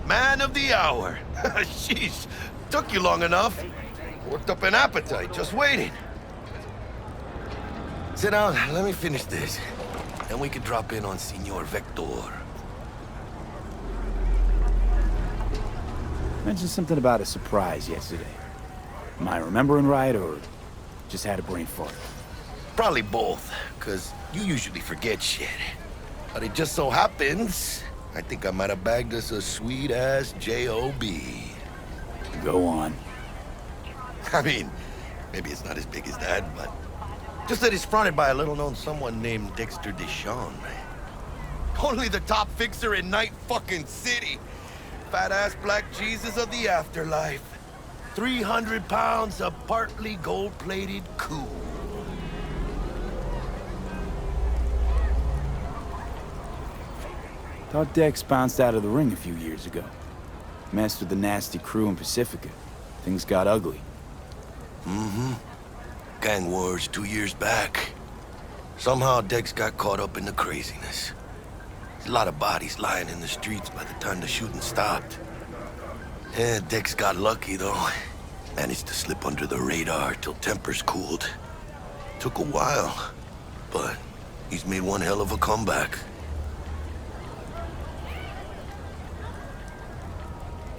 Man of the hour. Sheesh, took you long enough. Worked up an appetite, just waiting. Sit down, let me finish this. Then we can drop in on Senor Vector. Mentioned something about a surprise yesterday. Am I remembering right, or just had a brain fart? Probably both, because you usually forget shit. But it just so happens, I think I might have bagged us a sweet-ass J.O.B. Go on. I mean, maybe it's not as big as that, but just that it's fronted by a little-known someone named Dexter Deshawn. Only the top fixer in Night fucking City. Fat-ass black Jesus of the afterlife. 300 pounds of partly gold-plated cool. Thought Dex bounced out of the ring a few years ago. Messed with the nasty crew in Pacifica. Things got ugly. Mm-hmm. Gang wars 2 years back. Somehow Dex got caught up in the craziness. There's a lot of bodies lying in the streets by the time the shooting stopped. Yeah, Dex got lucky, though. Managed to slip under the radar till tempers cooled. Took a while, but he's made one hell of a comeback.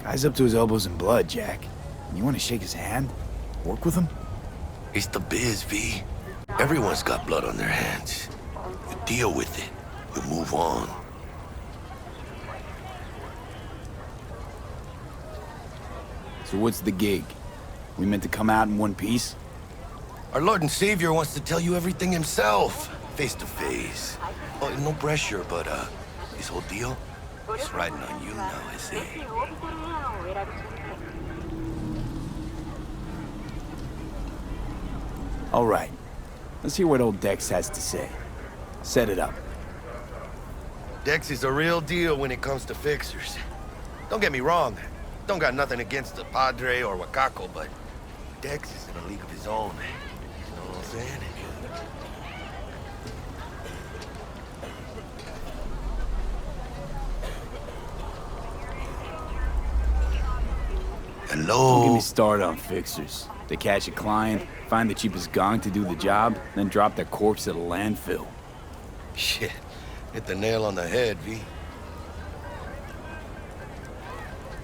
Guy's up to his elbows in blood, Jack. You want to shake his hand? Work with him? It's the biz, V. Everyone's got blood on their hands. You deal with it. You move on. So what's the gig? We meant to come out in one piece? Our Lord and Savior wants to tell you everything himself, face to face. Oh, no pressure, but this whole deal, it's riding on you now, I say. All right. Let's hear what old Dex has to say. Set it up. Dex is a real deal when it comes to fixers. Don't get me wrong. Don't got nothing against the Padre or Wakako, but Dex is in a league of his own. You know what I'm saying? Hello? Don't get me started on fixers. They catch a client, find the cheapest gong to do the job, then drop their corpse at a landfill. Shit. Hit the nail on the head, V.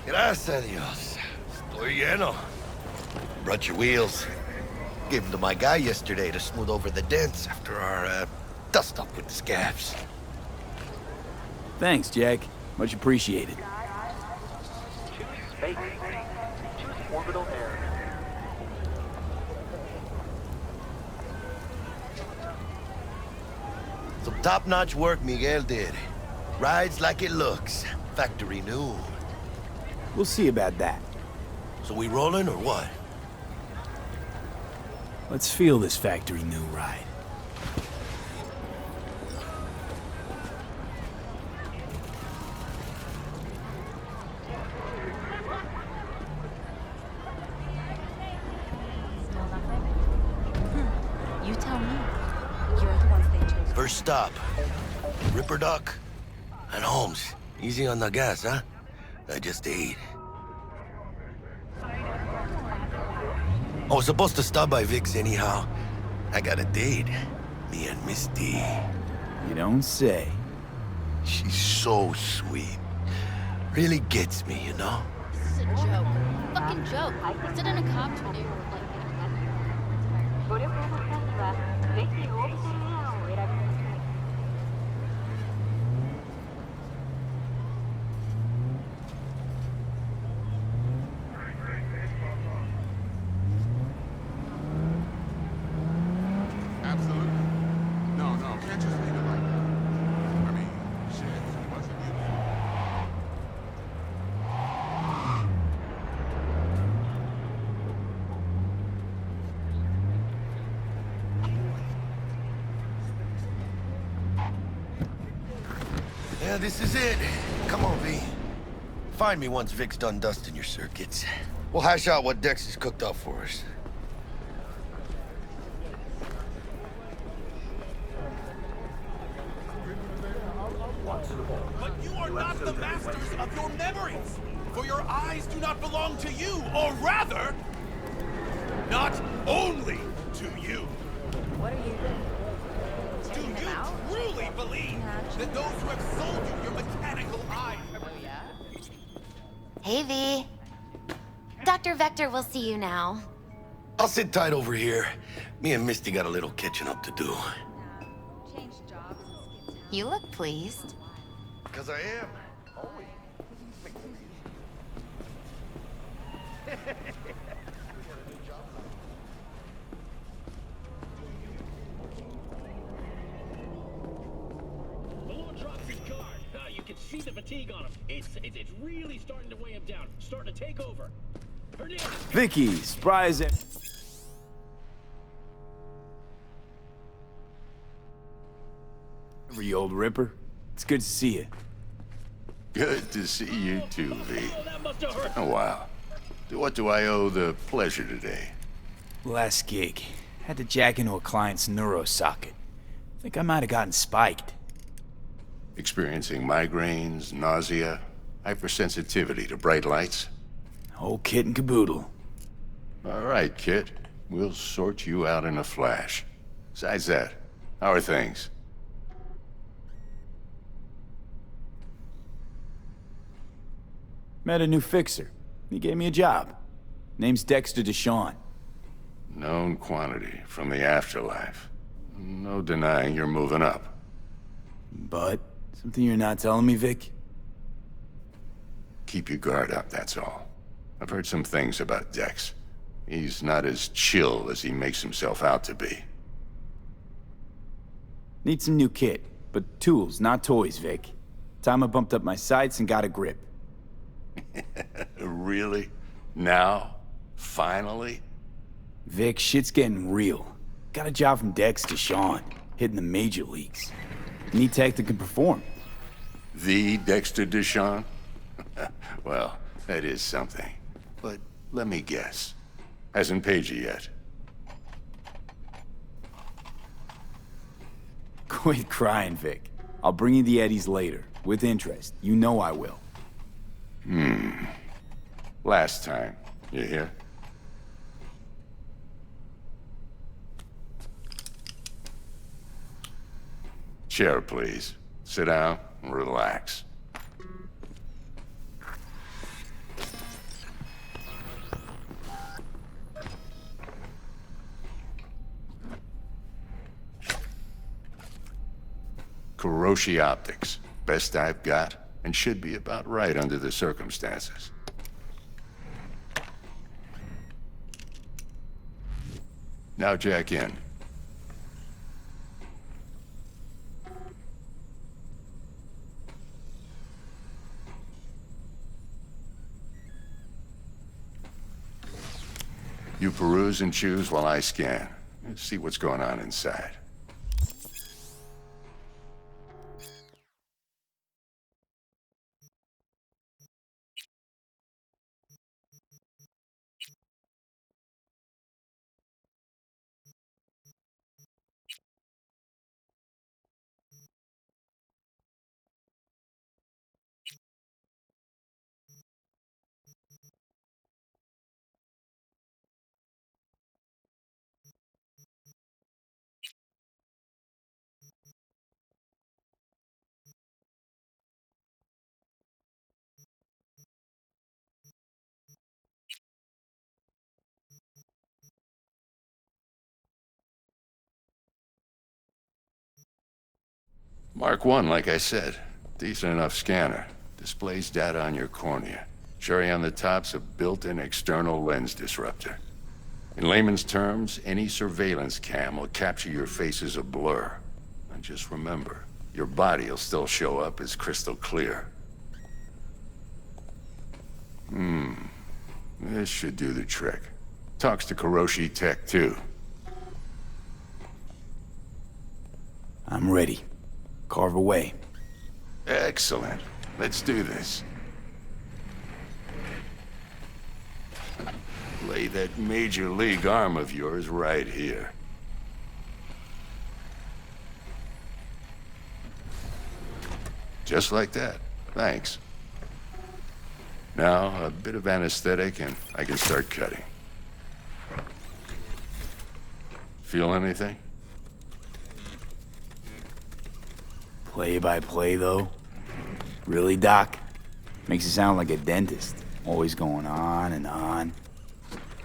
Gracias a Dios. Estoy lleno. Brought your wheels. Gave them to my guy yesterday to smooth over the dents after our, dust-up with the scabs. Thanks, Jack. Much appreciated. Choose space. Choose orbital air. Some top-notch work Miguel did. Rides like it looks. Factory new. We'll see about that. So we rolling or what? Let's feel this factory new ride. You tell me. You're the ones they chose. First stop. Ripperdoc and Holmes. Easy on the gas, huh? I just ate. I was supposed to stop by Vic's anyhow. I got a date. Me and Misty. You don't say. She's so sweet. Really gets me, you know? This is a joke. Fucking joke. Sit in a cop told you. Absolutely. No, can't just leave it like that. I mean, shit, it wasn't you. Yeah, this is it. Come on, V. Find me once Vic's done dusting your circuits. We'll hash out what Dex has cooked up for us. But you are are not the masters of your memories, for your eyes do not belong to you, or rather, not only to you. What are you doing? Do Checking them you out? truly believe that those who have sold you your mechanical eyes have... Oh, yeah? Hey, V. Dr. Vector will see you now. I'll sit tight over here. Me and Misty got a little catching up to do. Change jobs. You look pleased. Because I am. Malone drops his guard. You can see the fatigue on him. It's really starting to weigh him down. Starting to take over. Hernandez. Vicky, surprise it. You old ripper. It's good to see you. Good to see you too, V. Oh, that must have hurt. Oh, wow. To what do I owe the pleasure today? Last gig. Had to jack into a client's neuro socket. Think I might have gotten spiked. Experiencing migraines, nausea, hypersensitivity to bright lights? Whole kit and caboodle. All right, Kit. We'll sort you out in a flash. Besides that, how are things? Met a new fixer. He gave me a job. Name's Dexter Deshawn. Known quantity from the afterlife. No denying you're moving up. But, something you're not telling me, Vic? Keep your guard up, that's all. I've heard some things about Dex. He's not as chill as he makes himself out to be. Need some new kit, but tools, not toys, Vic. Time I bumped up my sights and got a grip. Really? Now? Finally? Vic, shit's getting real. Got a job from Dex Deshawn, hitting the major leagues. Need tech that can perform. The Dexter Deshawn? Well, that is something. But let me guess. Hasn't paid you yet. Quit crying, Vic. I'll bring you the eddies later, with interest. You know I will. Last time. You hear? Chair, please. Sit down and relax. Kuroshi Optics. Best I've got, and should be about right under the circumstances. Now jack in. You peruse and choose while I scan. Let's see what's going on inside. Mark 1, like I said. Decent enough scanner. Displays data on your cornea. Cherry on the top's a built-in external lens disruptor. In layman's terms, any surveillance cam will capture your face as a blur. And just remember, your body will still show up as crystal clear. This should do the trick. Talks to Kuroshi Tech, too. I'm ready. Carve away. Excellent. Let's do this. Lay that major league arm of yours right here. Just like that. Thanks. Now, a bit of anesthetic and I can start cutting. Feel anything? Play by play, though? Really, Doc? Makes you sound like a dentist. Always going on and on.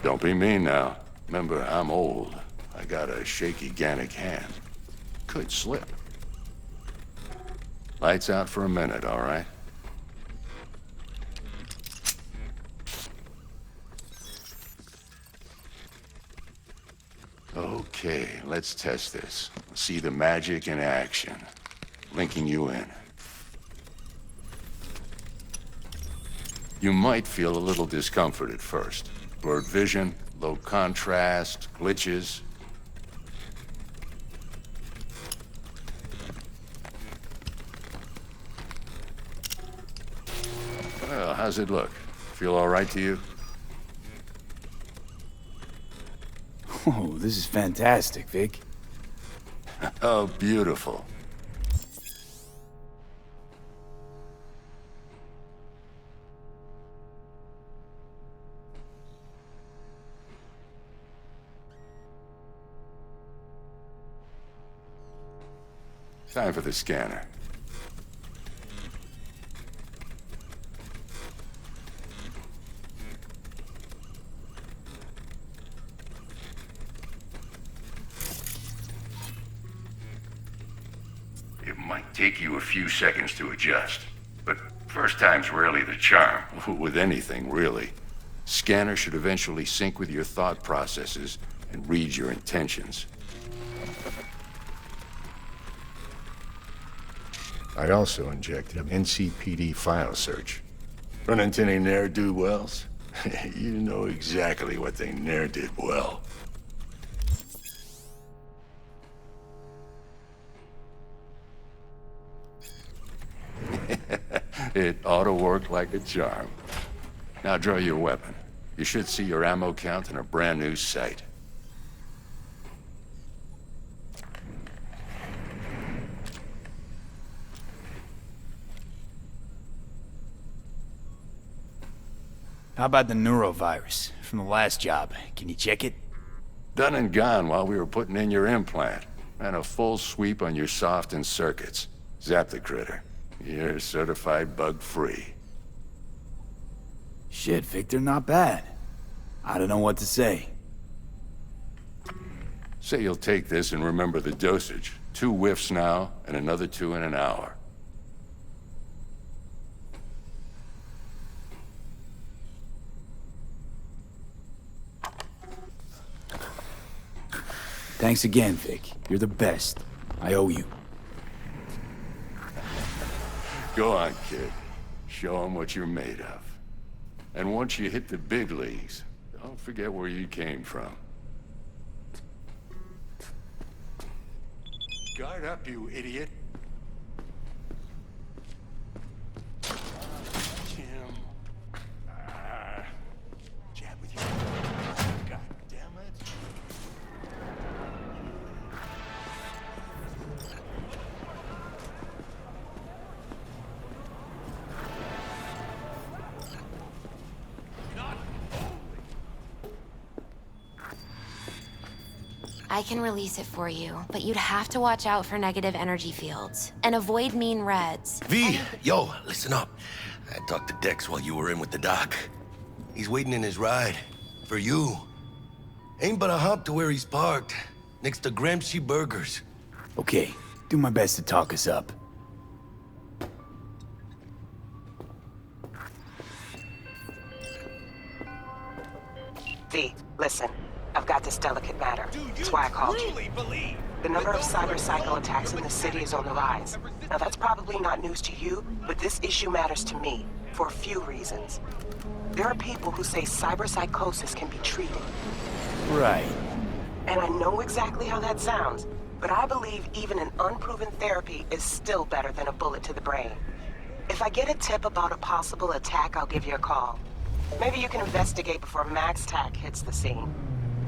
Don't be mean now. Remember, I'm old. I got a shaky Gannic hand. Could slip. Lights out for a minute, all right? Okay, let's test this. See the magic in action. Linking you in. You might feel a little discomfort at first. Blurred vision, low contrast, glitches. Well, how's it look? Feel all right to you? Oh, this is fantastic, Vic. Oh, beautiful. Time for the scanner. It might take you a few seconds to adjust, but first time's rarely the charm, with anything, really. Scanner should eventually sync with your thought processes and read your intentions. I also injected an NCPD file search. Run into any ne'er-do-wells? You know exactly what they ne'er did well. It ought to work like a charm. Now draw your weapon. You should see your ammo count in a brand new sight. How about the neurovirus from the last job? Can you check it? Done and gone while we were putting in your implant. Ran a full sweep on your soft and circuits. Zap the critter. You're certified bug-free. Shit, Victor, not bad. I don't know what to say. Say you'll take this and remember the dosage. 2 whiffs now, and another 2 in an hour. Thanks again, Vic. You're the best. I owe you. Go on, kid. Show them what you're made of. And once you hit the big leagues, don't forget where you came from. Guard up, you idiot. Jim. Jab with you. God damn it. I can release it for you, but you'd have to watch out for negative energy fields and avoid mean reds. V, yo, listen up. I talked to Dex while you were in with the doc. He's waiting in his ride. For you. Ain't but a hop to where he's parked. Next to Gramsci Burgers. Okay, do my best to talk us up. V, listen. I've got this delicate matter. That's why I called you. The number of cyber-psycho attacks in the city is on the rise. Now that's probably not news to you, but this issue matters to me for a few reasons. There are people who say cyber-psychosis can be treated. Right. And I know exactly how that sounds, but I believe even an unproven therapy is still better than a bullet to the brain. If I get a tip about a possible attack, I'll give you a call. Maybe you can investigate before Max Tac hits the scene.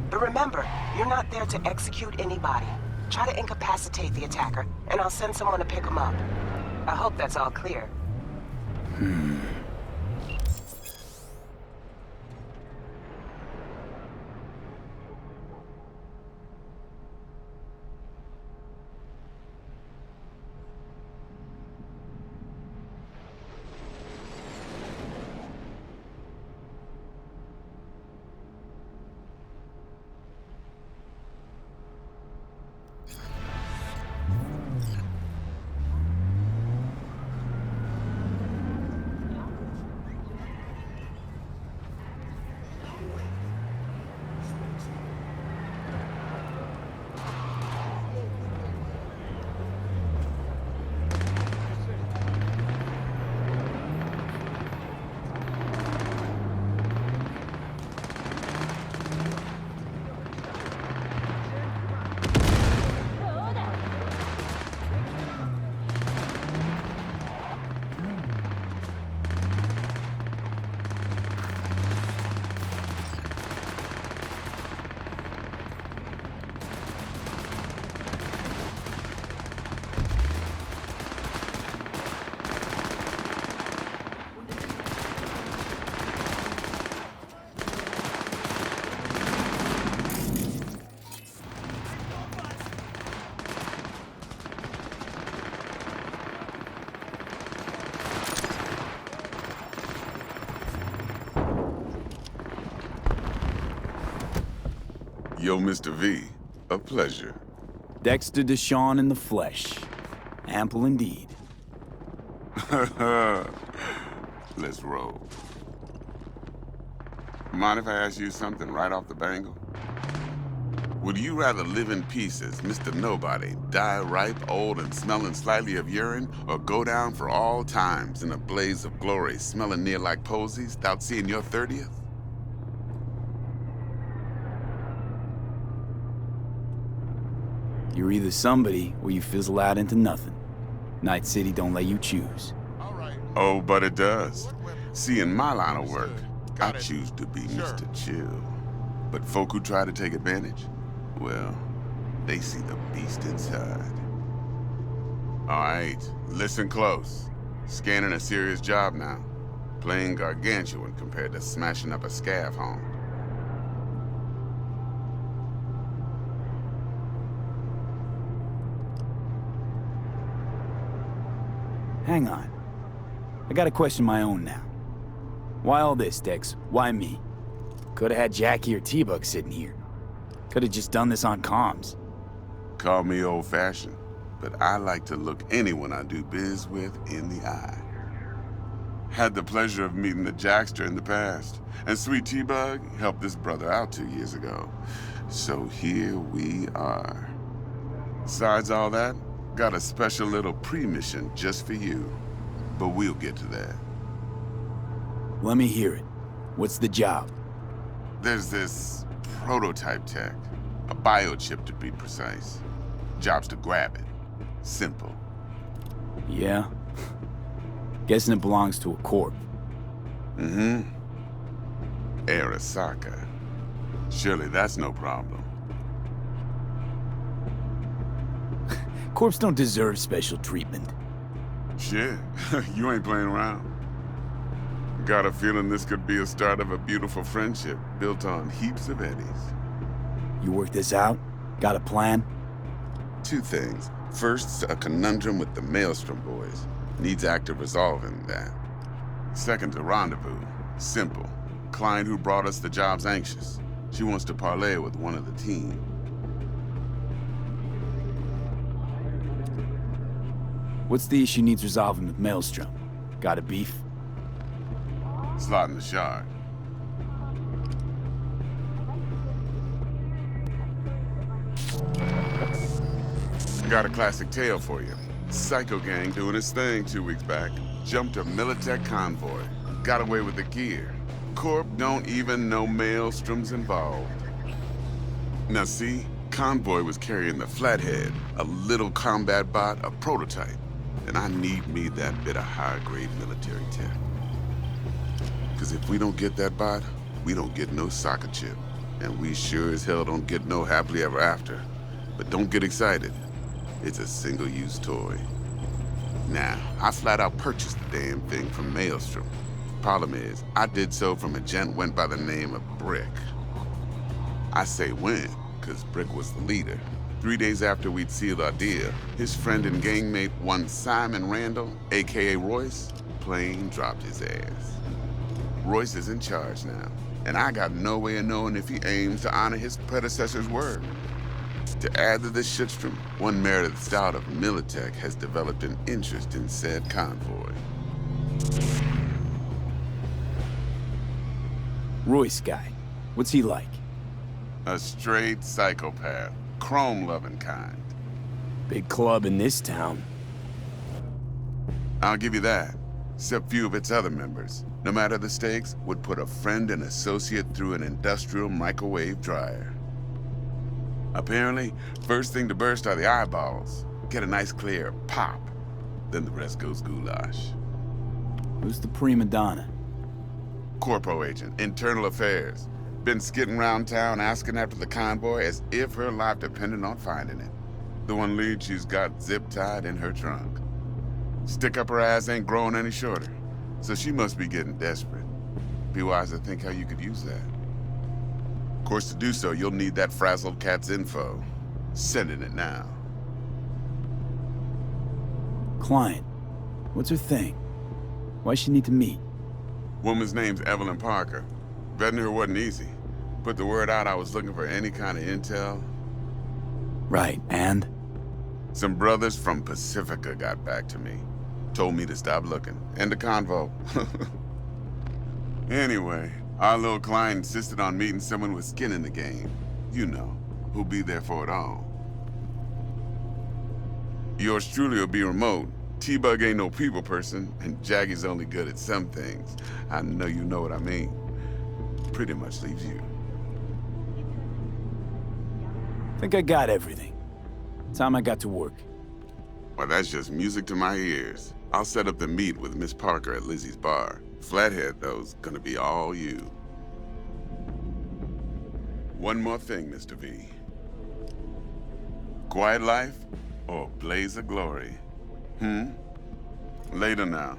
But remember, you're not there to execute anybody. Try to incapacitate the attacker, and I'll send someone to pick him up. I hope that's all clear. Yo, Mr. V. A pleasure. Dexter Deshawn in the flesh. Ample indeed. Let's roll. Mind if I ask you something right off the bangle? Would you rather live in pieces, Mr. Nobody, die ripe, old, and smelling slightly of urine, or go down for all times in a blaze of glory, smelling near like posies, without seeing your 30th? You're either somebody or you fizzle out into nothing. Night City don't let you choose. Oh, but it does. See, in my line of work, I choose to be Mr. Chill. But folk who try to take advantage, well, they see the beast inside. All right, listen close. Scanning a serious job now. Playing gargantuan compared to smashing up a scav home. Hang on. I got a question of my own now. Why all this, Dex? Why me? Could've had Jackie or T-Bug sitting here. Could've just done this on comms. Call me old-fashioned, but I like to look anyone I do biz with in the eye. Had the pleasure of meeting the Jackster in the past, and Sweet T-Bug helped this brother out 2 years ago. So here we are. Besides all that, got a special little pre-mission just for you. But we'll get to that. Let me hear it. What's the job? There's this prototype tech. A biochip to be precise. Job's to grab it. Simple. Yeah? Guessing it belongs to a corp. Mm-hmm. Arasaka. Surely that's no problem. Corps don't deserve special treatment. Shit, you ain't playing around. Got a feeling this could be a start of a beautiful friendship built on heaps of eddies. You work this out? Got a plan? Two things. First, a conundrum with the Maelstrom boys. Needs active resolving that. Second, a rendezvous. Simple. Client who brought us the job's anxious. She wants to parlay with one of the team. What's the issue needs resolving with Maelstrom? Got a beef? Slot in the shard. Got a classic tale for you. Psycho gang doing his thing 2 weeks back. Jumped a Militech convoy. Got away with the gear. Corp don't even know Maelstrom's involved. Now see, convoy was carrying the Flathead, a little combat bot, a prototype. And I need me that bit of high-grade military tech. Because if we don't get that bot, we don't get no soccer chip. And we sure as hell don't get no happily ever after. But don't get excited. It's a single-use toy. Now, I flat out purchased the damn thing from Maelstrom. Problem is, I did so from a gent went by the name of Brick. I say when, because Brick was the leader. 3 days after we'd sealed our deal, his friend and gangmate, one Simon Randall, aka Royce, plain dropped his ass. Royce is in charge now, and I got no way of knowing if he aims to honor his predecessor's word. To add to this shitstrom, one merited stout of Militech has developed an interest in said convoy. Royce guy. What's he like? A straight psychopath. Chrome-loving kind. Big club in this town. I'll give you that. Except few of its other members, no matter the stakes, would put a friend and associate through an industrial microwave dryer. Apparently, first thing to burst are the eyeballs. Get a nice clear pop. Then the rest goes goulash. Who's the prima donna? Corpo agent, internal affairs. Been skidding around town asking after the convoy as if her life depended on finding it. The one lead she's got zip-tied in her trunk. Stick up her ass ain't growing any shorter, so she must be getting desperate. Be wise to think how you could use that. Of course, to do so, you'll need that frazzled cat's info. Sending it now. Client. What's her thing? Why she need to meet? Woman's name's Evelyn Parker. Vetting her wasn't easy. Put the word out I was looking for any kind of intel. Right, and? Some brothers from Pacifica got back to me. Told me to stop looking. End of convo. Anyway, our little client insisted on meeting someone with skin in the game. You know, who'll be there for it all. Yours truly will be remote. T-Bug ain't no people person, and Jaggy's only good at some things. I know you know what I mean. Pretty much leaves you. Think I got everything. Time I got to work. Well, that's just music to my ears. I'll set up the meet with Miss Parker at Lizzie's bar. Flathead, though's gonna be all you. One more thing, Mr. V. Quiet life or blaze of glory? Later now.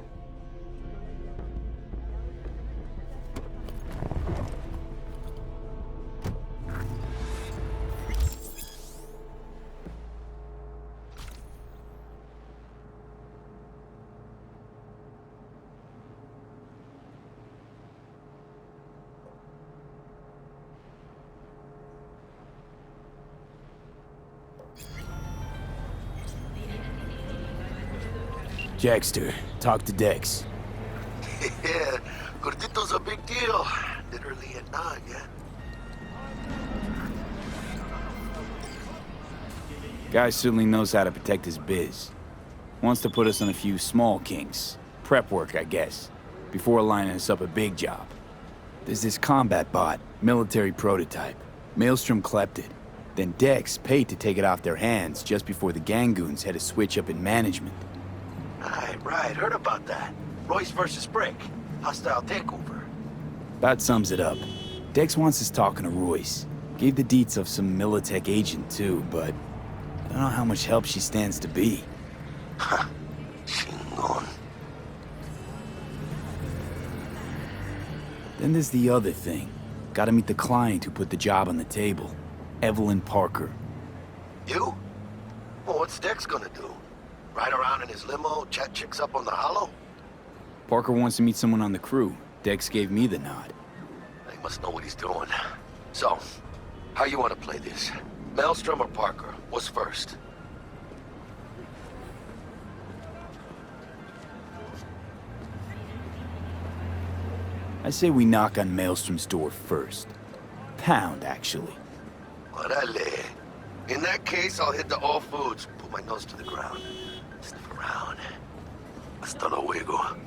Jackster, talk to Dex. Yeah, Gordito's a big deal. Literally and not, yeah. Guy certainly knows how to protect his biz. Wants to put us on a few small kinks. Prep work, I guess. Before lining us up a big job. There's this combat bot, military prototype. Maelstrom clept it. Then Dex paid to take it off their hands just before the Gangoons had a switch up in management. Right, heard about that. Royce versus Brick. Hostile takeover. That sums it up. Dex wants us talking to Royce. Gave the deets of some Militech agent too, but I don't know how much help she stands to be. Ha. Chingon. Then there's the other thing. Gotta meet the client who put the job on the table. Evelyn Parker. You? Well, what's Dex gonna do? Ride around in his limo, chat chicks up on the hollow? Parker wants to meet someone on the crew. Dex gave me the nod. He must know what he's doing. So, how you want to play this? Maelstrom or Parker? What's first? I say we knock on Maelstrom's door first. Pound, actually. Orale. In that case, I'll hit the All Foods, put my nose to the ground. Sniff around. Hasta luego.